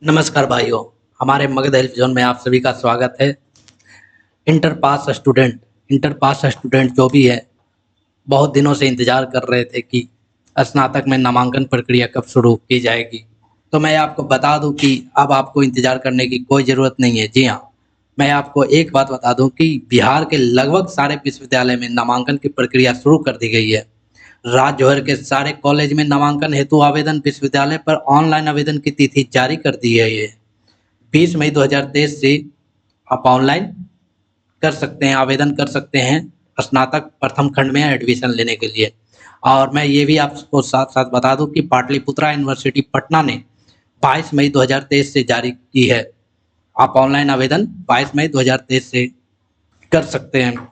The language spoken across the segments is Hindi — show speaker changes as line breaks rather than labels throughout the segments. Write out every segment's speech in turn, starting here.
नमस्कार भाइयों, हमारे मगध हेल्प जोन में आप सभी का स्वागत है। इंटर पास स्टूडेंट जो भी है, बहुत दिनों से इंतजार कर रहे थे कि स्नातक में नामांकन प्रक्रिया कब शुरू की जाएगी। तो मैं आपको बता दूं कि अब आपको इंतजार करने की कोई ज़रूरत नहीं है। जी हाँ, मैं आपको एक बात बता दूं कि बिहार के लगभग सारे विश्वविद्यालय में नामांकन की प्रक्रिया शुरू कर दी गई है। राज्य भर के सारे कॉलेज में नामांकन हेतु आवेदन विश्वविद्यालय पर ऑनलाइन आवेदन की तिथि जारी कर दी गई है। 20 मई 2023 से आप ऑनलाइन कर सकते हैं, आवेदन कर सकते हैं स्नातक प्रथम खंड में एडमिशन लेने के लिए। और मैं ये भी आपको साथ-साथ बता दूँ कि पाटलिपुत्रा यूनिवर्सिटी पटना ने 22 मई 2023 से जारी की है। आप ऑनलाइन आवेदन 22 मई 2023 से कर सकते हैं।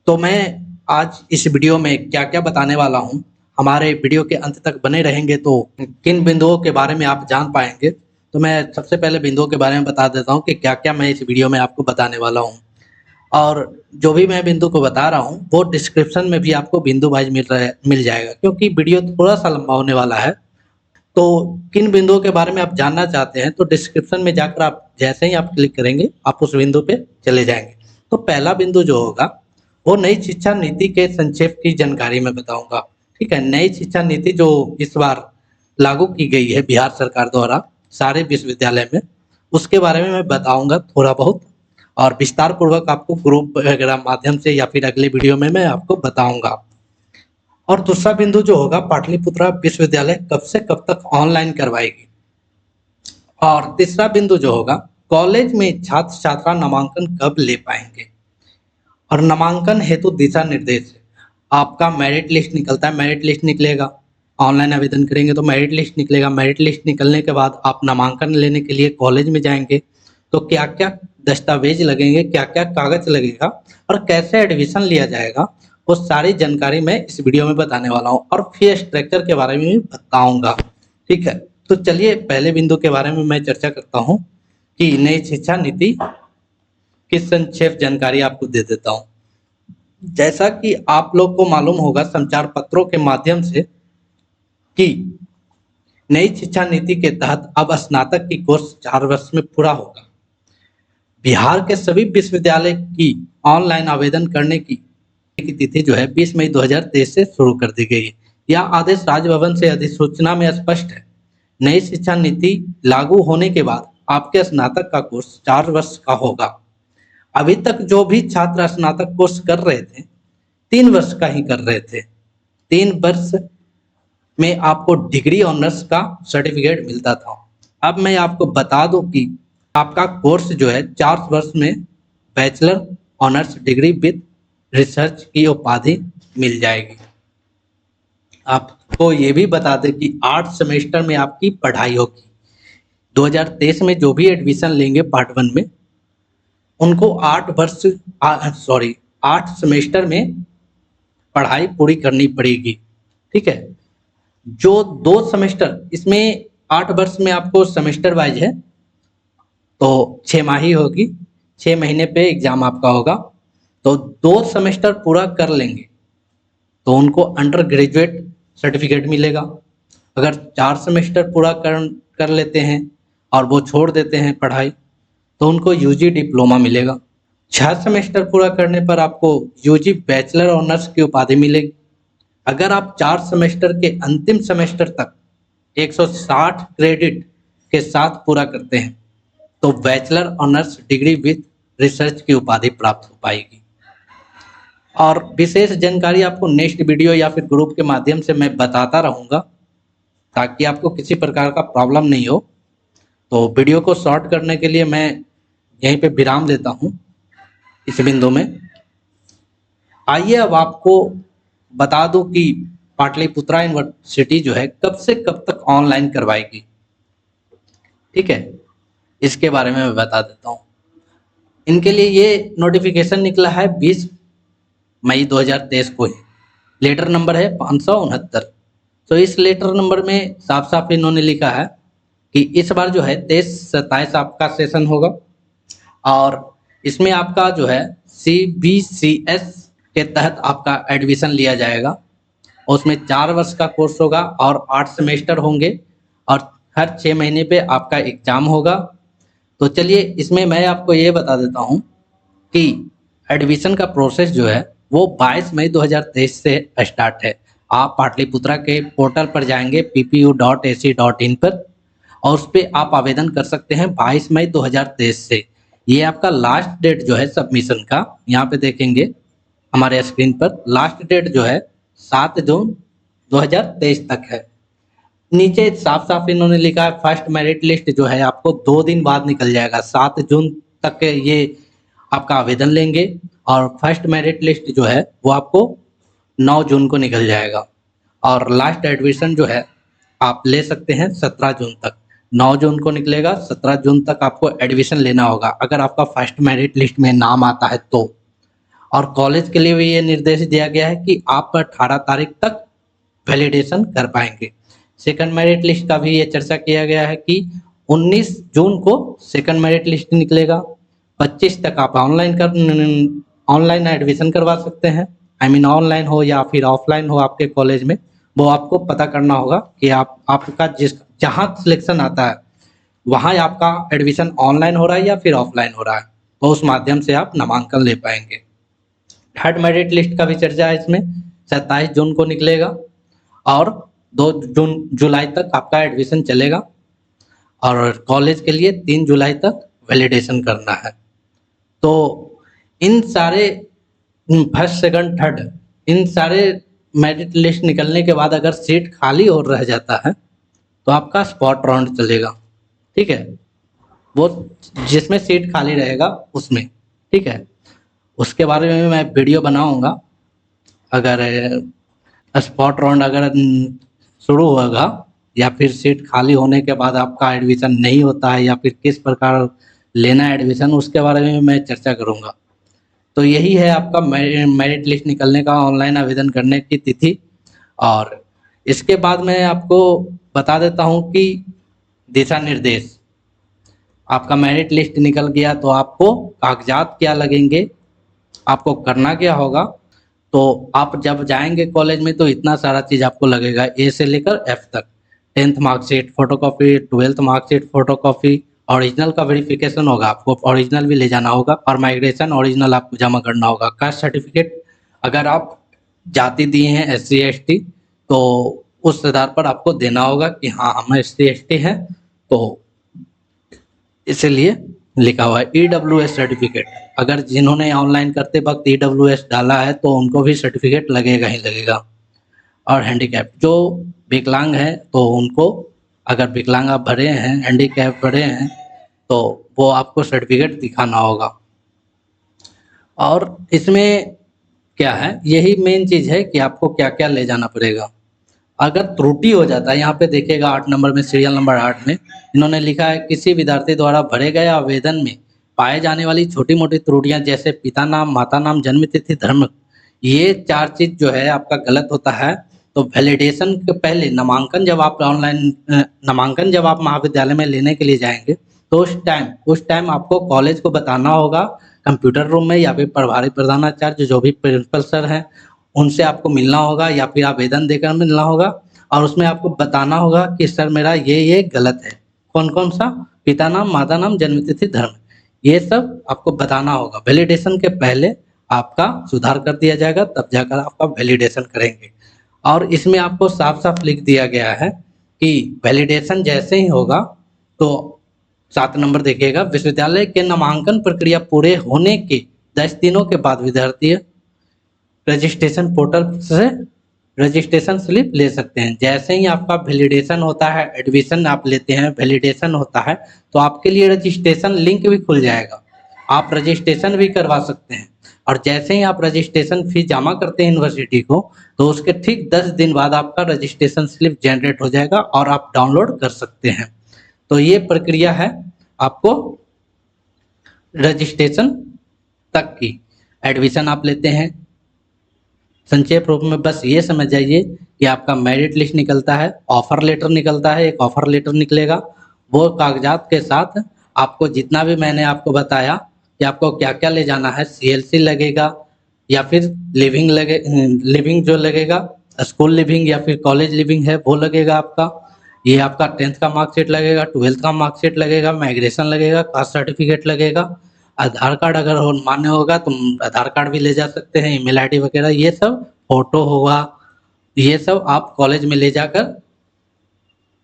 तो मैं आज इस वीडियो में क्या-क्या बताने वाला हूँ, हमारे वीडियो के अंत तक बने रहेंगे तो किन बिंदुओं के बारे में आप जान पाएँगे। तो मैं सबसे पहले बिंदुओं के बारे में बता देता हूँ कि क्या-क्या मैं इस वीडियो में आपको बताने वाला हूँ। और जो भी मैं बिंदु को बता रहा हूँ, वो डिस्क्रिप्शन में भी आपको बिंदु वाइज़ मिल जाएगा, क्योंकि वीडियो थोड़ा-सा लंबा होने वाला है। तो किन बिंदुओं के बारे में आप जानना चाहते हैं, तो डिस्क्रिप्शन में जाकर आप जैसे ही आप क्लिक करेंगे, आप उस बिंदु पे चले जाएँगे। तो पहला बिंदु जो होगा, वो नई शिक्षा नीति के संक्षेप की जानकारी मैं बताऊँगा, ठीक है? नई शिक्षा नीति जो इस बार लागू की गई है बिहार सरकार द्वारा सारे विश्वविद्यालय में, उसके बारे में मैं बताऊँगा थोड़ा बहुत, और विस्तार पूर्वक आपको ग्रुप वगैरह माध्यम से या फिर अगले वीडियो में मैं आपको बताऊँगा। और दूसरा बिंदु जो होगा, पाटलिपुत्रा विश्वविद्यालय कब से कब तक ऑनलाइन करवाएगी। और तीसरा बिंदु जो होगा, कॉलेज में छात्र-छात्रा नामांकन कब ले पाएँगे। और नामांकन हेतु दिशा निर्देश, आपका मेरिट लिस्ट निकलता है, मेरिट लिस्ट निकलेगा, ऑनलाइन आवेदन करेंगे तो मेरिट लिस्ट निकलेगा, मेरिट लिस्ट निकलने के बाद आप नामांकन लेने के लिए कॉलेज में जाएँगे, तो क्या-क्या दस्तावेज़ लगेंगे, क्या-क्या कागज़ लगेगा और कैसे एडमिशन लिया जाएगा, वो सारी जानकारी मैं इस वीडियो में बताने वाला हूँ और फी स्ट्रक्चर के बारे में भी बताऊँगा, ठीक है? तो चलिए पहले बिंदु के बारे में मैं चर्चा करता हूँ कि नई शिक्षा नीति की संक्षेप जानकारी आपको दे देता हूँ। जैसा कि आप लोग को मालूम होगा संचार पत्रों के माध्यम से कि नई शिक्षा नीति के तहत अब स्नातक की कोर्स 4 वर्ष में पूरा होगा। बिहार के सभी विश्वविद्यालय की ऑनलाइन आवेदन करने की तिथि जो है 20 मई 2023 से शुरू कर दी गई है। यह आदेश राजभवन से अधिसूचना में स्पष्ट है। नई शिक्षा नीति लागू होने के बाद आपके स्नातक का कोर्स 4 वर्ष का होगा। अभी तक जो भी छात्र स्नातक कोर्स कर रहे थे, 3 वर्ष का ही कर रहे थे। 3 वर्ष में आपको डिग्री ऑनर्स का सर्टिफिकेट मिलता था। अब मैं आपको बता दूं कि आपका कोर्स जो है 4 वर्ष में bachelor honours degree with research की उपाधि मिल जाएगी। आपको ये भी बता दें कि 8 सेमेस्टर में आपकी पढ़ाई होगी। 2023 में जो भी एडमिशन लेंगे पार्ट 1 में, उनको 8 सेमेस्टर में पढ़ाई पूरी करनी पड़ेगी, ठीक है? जो 2 सेमेस्टर, इसमें 8 वर्ष में आपको सेमेस्टर वाइज है, तो 6 होगी, 6 महीने पे एग्ज़ाम आपका होगा। तो 2 सेमेस्टर पूरा कर लेंगे, तो उनको अंडर ग्रेजुएट सर्टिफिकेट मिलेगा। अगर 4 सेमेस्टर पूरा कर लेते हैं और वो छोड़ देते हैं पढ़ाई, तो उनको यूजी डिप्लोमा मिलेगा। 6 सेमेस्टर पूरा करने पर आपको यूजी बैचलर ऑनर्स की उपाधि मिलेगी। अगर आप 4 सेमेस्टर के अंतिम सेमेस्टर तक 160 क्रेडिट के साथ पूरा करते हैं, तो bachelor honours degree with research की उपाधि प्राप्त हो पाएगी। और विशेष जानकारी आपको नेक्स्ट वीडियो या फिर ग्रुप के माध्यम से मैं बताता रहूँगा, ताकि आपको किसी प्रकार का प्रॉब्लम नहीं हो। तो वीडियो को शॉर्ट करने के लिए मैं यहीं पे विराम देता हूँ इस बिंदु में। आइए अब आपको बता दूं कि पाटलिपुत्रा यूनिवर्सिटी जो है कब से कब तक ऑनलाइन करवाएगी, ठीक है? इसके बारे में मैं बता देता हूँ। इनके लिए ये नोटिफिकेशन निकला है 20 मई 2023 को ही। लेटर नंबर है 569। तो इस लेटर नंबर में साफ साफ इन्होंने लिखा है कि इस बार जो है 23-27 आपका सेशन होगा, और इसमें आपका जो है CBCS के तहत आपका एडमिशन लिया जाएगा। उसमें 4 वर्ष का कोर्स होगा और 8 सेमेस्टर होंगे, और हर 6 महीने पे आपका एग्ज़ाम होगा। तो चलिए इसमें मैं आपको ये बता देता हूँ कि एडमिशन का प्रोसेस जो है वो 22 मई 2023 से स्टार्ट है। आप पाटलिपुत्रा के पोर्टल पर जाएँगे ppu.ac.in पर और उस पे आप आवेदन कर सकते हैं 22 मई 2023 से। ये आपका लास्ट डेट जो है सबमिशन का, यहाँ पे देखेंगे हमारे स्क्रीन पर लास्ट डेट जो है 7 जून 2023 तक है। नीचे साफ-साफ इन्होंने लिखा है फर्स्ट मेरिट लिस्ट जो है आपको 2 दिन बाद निकल जाएगा। 7 जून तक ये आपका आवेदन लेंगे और फर्स्ट मेरिट लिस्ट जो है वो आपको 9 जून को निकल जाएगा और लास्ट एडमिशन जो है आप ले सकते हैं 17 जून तक। 9 जून को निकलेगा, 17 जून तक आपको एडमिशन लेना होगा अगर आपका फर्स्ट मेरिट लिस्ट में नाम आता है तो। और कॉलेज के लिए भी ये निर्देश दिया गया है कि आप 18 तारीख तक वैलिडेशन कर पाएंगे। सेकंड मेरिट लिस्ट का भी ये चर्चा किया गया है कि 19 जून को सेकंड मेरिट लिस्ट निकलेगा। 25 तक आप ऑनलाइन एडमिशन करवा सकते हैं। आई मीन ऑनलाइन हो या फिर ऑफलाइन हो आपके कॉलेज में, वो आपको पता करना होगा कि आपका जहाँ सिलेक्शन आता है वहाँ आपका एडमिशन ऑनलाइन हो रहा है या फिर ऑफलाइन हो रहा है, तो उस माध्यम से आप नामांकन ले पाएंगे। थर्ड मेरिट लिस्ट का भी चर्चा है इसमें, 27 जून को निकलेगा और 2 जुलाई तक आपका एडमिशन चलेगा और कॉलेज के लिए 3 जुलाई तक वैलिडेशन करना है। तो इन सारे फर्स्ट सेकंड थर्ड इन सारे मेरिट लिस्ट निकलने के बाद अगर सीट खाली और रह जाता है तो आपका स्पॉट राउंड चलेगा, ठीक है, वो जिसमें सीट खाली रहेगा उसमें, ठीक है। उसके बारे में मैं वीडियो बनाऊंगा। अगर स्पॉट राउंड अगर शुरू होगा या फिर सीट खाली होने के बाद आपका एडमिशन नहीं होता है या फिर किस प्रकार लेना है एडमिशन, उसके बारे में मैं चर्चा करूंगा। तो यही है आपका मेरिट लिस्ट निकलने का ऑनलाइन आवेदन करने की तिथि। और इसके बाद मैं आपको बता देता हूं कि दिशा निर्देश। आपका मेरिट लिस्ट निकल गया तो आपको कागजात क्या लगेंगे, आपको करना क्या होगा। तो आप जब जाएंगे कॉलेज में तो इतना सारा चीज़ आपको लगेगा, ए से लेकर एफ तक। 10th marksheet photocopy, 12th marksheet photocopy, original का वेरिफिकेशन होगा, आपको ओरिजिनल भी ले जाना होगा और माइग्रेशन ओरिजिनल आपको जमा करना होगा। कास्ट सर्टिफिकेट अगर आप जाति दिए हैं SC ST तो उस आधार पर आपको देना होगा कि हाँ हम SC ST हैं, तो इसलिए लिखा हुआ है। EWS सर्टिफिकेट, अगर जिन्होंने ऑनलाइन करते वक्त EWS डाला है तो उनको भी सर्टिफिकेट लगेगा ही लगेगा। और हैंडीकैप जो विकलांग है तो उनको, अगर विकलांग आप भरे हैं, हैंडीकैप भरे हैं तो वो आपको सर्टिफिकेट दिखाना होगा। और इसमें क्या है, यही मेन चीज़ है कि आपको क्या क्या ले जाना पड़ेगा। अगर त्रुटि हो जाता है, यहाँ पे देखिएगा 8 नंबर में, सीरियल नंबर 8 में इन्होंने लिखा है किसी विद्यार्थी द्वारा भरे गए आवेदन में पाए जाने वाली छोटी मोटी त्रुटियां जैसे पिता नाम, माता नाम, जन्म तिथि, धर्म, ये 4 चीज जो है आपका गलत होता है। तो वैलिडेशन के पहले नामांकन जब आप नामांकन जब आप महाविद्यालय में लेने के लिए जाएंगे तो उस टाइम आपको कॉलेज को बताना होगा कंप्यूटर रूम में, या फिर प्रभारी प्रधानाचार्य जो भी प्रिंसिपल सर हैं उनसे आपको मिलना होगा या फिर आवेदन देकर मिलना होगा और उसमें आपको बताना होगा कि सर मेरा ये गलत है। कौन कौन सा, पिता नाम, माता नाम, जन्मतिथि, धर्म, ये सब आपको बताना होगा। वैलिडेशन के पहले आपका सुधार कर दिया जाएगा, तब जाकर आपका वैलिडेशन करेंगे। और इसमें आपको साफ साफ लिख दिया गया है कि वैलिडेशन जैसे ही होगा तो 7 नंबर देखिएगा, विश्वविद्यालय के नामांकन प्रक्रिया पूरे होने के 10 दिनों के बाद विद्यार्थी रजिस्ट्रेशन पोर्टल से रजिस्ट्रेशन स्लिप ले सकते हैं। जैसे ही आपका वैलिडेशन होता है, एडमिशन आप लेते हैं, वैलिडेशन होता है तो आपके लिए रजिस्ट्रेशन लिंक भी खुल जाएगा, आप रजिस्ट्रेशन भी करवा सकते हैं। और जैसे ही आप रजिस्ट्रेशन फीस जमा करते हैं यूनिवर्सिटी को तो उसके ठीक 10 दिन बाद आपका रजिस्ट्रेशन स्लिप जनरेट हो जाएगा और आप डाउनलोड कर सकते हैं। तो ये प्रक्रिया है आपको रजिस्ट्रेशन तक की। एडमिशन आप लेते हैं, संक्षेप रूप में बस ये समझ जाइए कि आपका मेरिट लिस्ट निकलता है, ऑफर लेटर निकलता है, एक ऑफर लेटर निकलेगा, वो कागजात के साथ आपको जितना भी मैंने आपको बताया कि आपको क्या क्या ले जाना है, CLC लगेगा या फिर लिविंग जो लगेगा, स्कूल लिविंग या फिर कॉलेज लिविंग है वो लगेगा आपका, ये आपका 10th का मार्कशीट लगेगा, 12th का मार्कशीट लगेगा, माइग्रेशन लगेगा, कास्ट सर्टिफिकेट लगेगा, आधार कार्ड अगर हो मान्य होगा तो आधार कार्ड भी ले जा सकते हैं, ईमेल आईडी वगैरह, ये सब फोटो होगा, ये सब आप कॉलेज में ले जाकर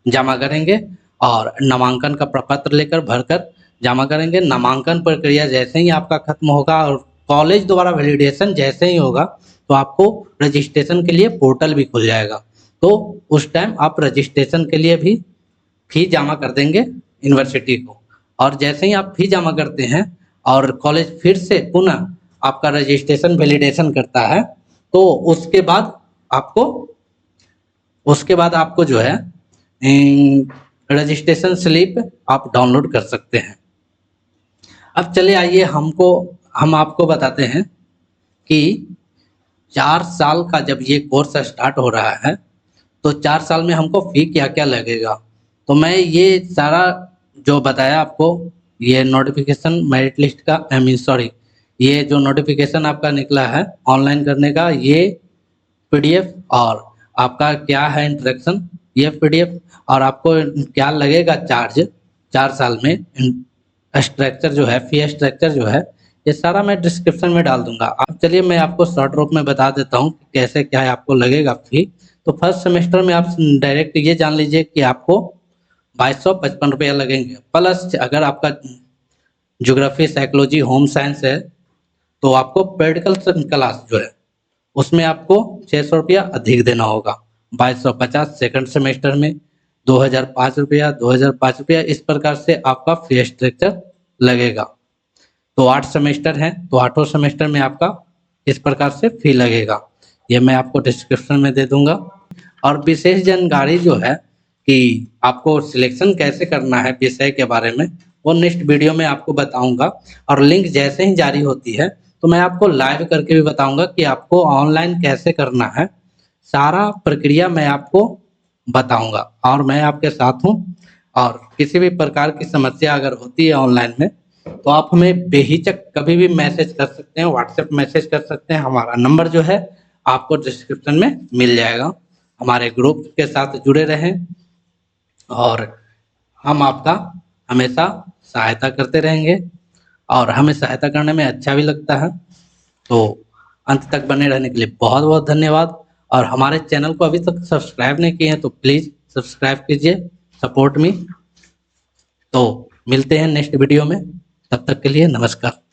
जमा करेंगे और नामांकन का प्रपत्र लेकर भरकर जमा करेंगे। नामांकन प्रक्रिया जैसे ही आपका खत्म होगा और कॉलेज द्वारा वैलिडेशन जैसे ही होगा तो आपको रजिस्ट्रेशन के लिए पोर्टल भी खुल जाएगा, तो उस टाइम आप रजिस्ट्रेशन के लिए भी फी जमा कर देंगे यूनिवर्सिटी को। और जैसे ही आप फी जमा करते हैं और कॉलेज फिर से पुनः आपका रजिस्ट्रेशन वैलिडेशन करता है तो उसके बाद आपको जो है रजिस्ट्रेशन स्लिप आप डाउनलोड कर सकते हैं। अब चले आइए हम आपको बताते हैं कि 4 साल का जब ये कोर्स स्टार्ट हो रहा है तो 4 साल में हमको फी क्या क्या लगेगा। तो मैं ये सारा जो बताया आपको, ये नोटिफिकेशन मेरिट लिस्ट का ये जो नोटिफिकेशन आपका निकला है ऑनलाइन करने का, ये पीडीएफ और आपका क्या है इंट्रोडक्शन, ये पीडीएफ और आपको क्या लगेगा चार्ज 4 साल में, स्ट्रक्चर जो है, फी स्ट्रक्चर जो है, ये सारा मैं डिस्क्रिप्शन में डाल दूंगा। अब चलिए मैं आपको शॉर्ट रूप में बता देता हूँ कि कैसे क्या है आपको लगेगा फी। तो फर्स्ट सेमेस्टर में आप डायरेक्ट ये जान लीजिए कि आपको 2255 रुपया लगेंगे, प्लस अगर आपका ज्योग्राफी, साइकोलॉजी, होम साइंस है तो आपको प्रैक्टिकल क्लास जो है उसमें आपको 600 रुपया अधिक देना होगा। 2250 सेकंड सेमेस्टर में, 2005 रुपया, 2005 रुपया, इस प्रकार से आपका फी स्ट्रक्चर लगेगा। तो 8 सेमेस्टर हैं तो 8 सेमेस्टर में आपका इस प्रकार से फी लगेगा, ये मैं आपको डिस्क्रिप्शन में दे दूंगा। और विशेष जानकारी जो है कि आपको सिलेक्शन कैसे करना है विषय के बारे में, वो नेक्स्ट वीडियो में आपको बताऊंगा। और लिंक जैसे ही जारी होती है तो मैं आपको लाइव करके भी बताऊंगा कि आपको ऑनलाइन कैसे करना है, सारा प्रक्रिया मैं आपको बताऊंगा और मैं आपके साथ हूँ। और किसी भी प्रकार की समस्या अगर होती है ऑनलाइन में तो आप हमें बेहिचक कभी भी मैसेज कर सकते हैं, व्हाट्सएप मैसेज कर सकते हैं। हमारा नंबर जो है आपको डिस्क्रिप्शन में मिल जाएगा। हमारे ग्रुप के साथ जुड़े रहें और हम आपका हमेशा सहायता करते रहेंगे और हमें सहायता करने में अच्छा भी लगता है। तो अंत तक बने रहने के लिए बहुत बहुत धन्यवाद। और हमारे चैनल को अभी तक सब्सक्राइब नहीं किए हैं तो प्लीज़ सब्सक्राइब कीजिए, सपोर्ट मी। तो मिलते हैं नेक्स्ट वीडियो में, तब तक के लिए नमस्कार।